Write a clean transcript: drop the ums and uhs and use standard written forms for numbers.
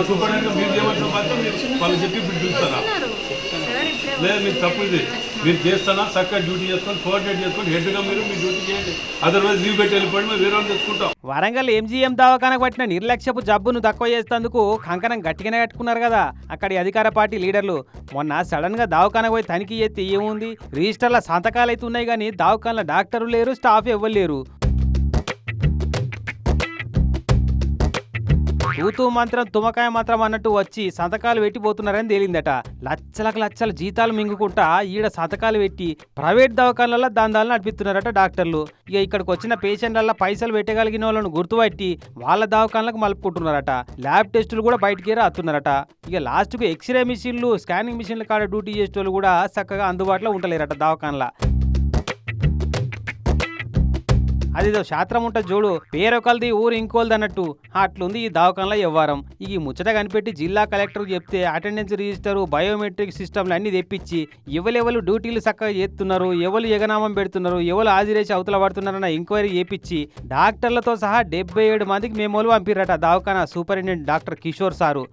Superintendent మీరు చేయవలసిన బాధ్యత మీరు వాళ్ళు చెప్పి ఇప్పుడు చూస్తారా లేదు మీరు తప్పు ఇది మీరు చేస్తానా చక్కగా డ్యూటీ చేసుకొని కోఆర్డినేట్ చేసుకొని హెడ్గా మీరు మీ డ్యూటీ చేయండి అదర్వైజ్ లీవ్ పెట్టి వెళ్ళిపోయి మేము వేరే వాళ్ళు తెచ్చుకుంటాం. వరంగల్ ఎంజీఎం దవాఖానకు పట్టిన నిర్లక్ష్యపు జబ్బును తక్కువ చేసేందుకు కంకణం గట్టిగానే కట్టుకున్నారు కదా అక్కడి అధికార పార్టీ లీడర్లు. మొన్న సడన్ గా దవాఖానకు పోయి తనిఖీ చేస్తే ఏముంది, రిజిస్టర్ల సంతకాలు అయితే ఉన్నాయి కానీ దవాఖానలో డాక్టర్లు లేరు, స్టాఫ్ ఎవ్వరు లేరు. తూతూ మంత్రం తుమకాయ మంత్రం అన్నట్టు వచ్చి సంతకాలు పెట్టిపోతున్నారని తేలిందట. లక్షలకు లక్షల జీతాలు మింగుకుంటా ఈడ సంతకాలు పెట్టి ప్రైవేట్ దవాఖానలలో దందాలు నడిపిస్తున్నారట డాక్టర్లు. ఇక ఇక్కడికి వచ్చిన పేషెంట్ల పైసలు పెట్టగలిగిన వాళ్ళను గుర్తుపట్టి వాళ్ళ దవాఖానలకు మలుపుకుంటున్నారట. ల్యాబ్ టెస్టులు కూడా బయటికి రాస్తున్నారట. ఇక లాస్ట్కు ఎక్స్రే మిషన్లు, స్కానింగ్ మిషన్ల కాడ డ్యూటీ చేసేటోళ్ళు కూడా చక్కగా అందుబాటులో ఉండలేరట దవాఖానలా. అదేదో శాస్త్రం ఉంటుంది చూడు, పేరొకరిది ఊరు ఇంకోల్ది అన్నట్టు అట్లుంది ఈ దవాఖానలో వ్యవహారం. ఈ ముచ్చట కనిపెట్టి జిల్లా కలెక్టర్కి చెప్తే అటెండెన్స్ రిజిస్టరు, బయోమెట్రిక్ సిస్టమ్లు అన్ని తెప్పించి ఎవరు డ్యూటీలు చక్కగా చేస్తున్నారు, ఎవరు ఎగనామం పెడుతున్నారు, ఎవరు హాజరేసి అవతల పడుతున్నారన్న ఎంక్వైరీ చేపించి డాక్టర్లతో సహా 77 మందికి మెమోలు పంపిరట దవాఖానా సూపరింటెండెంట్ డాక్టర్ కిషోర్ సారు.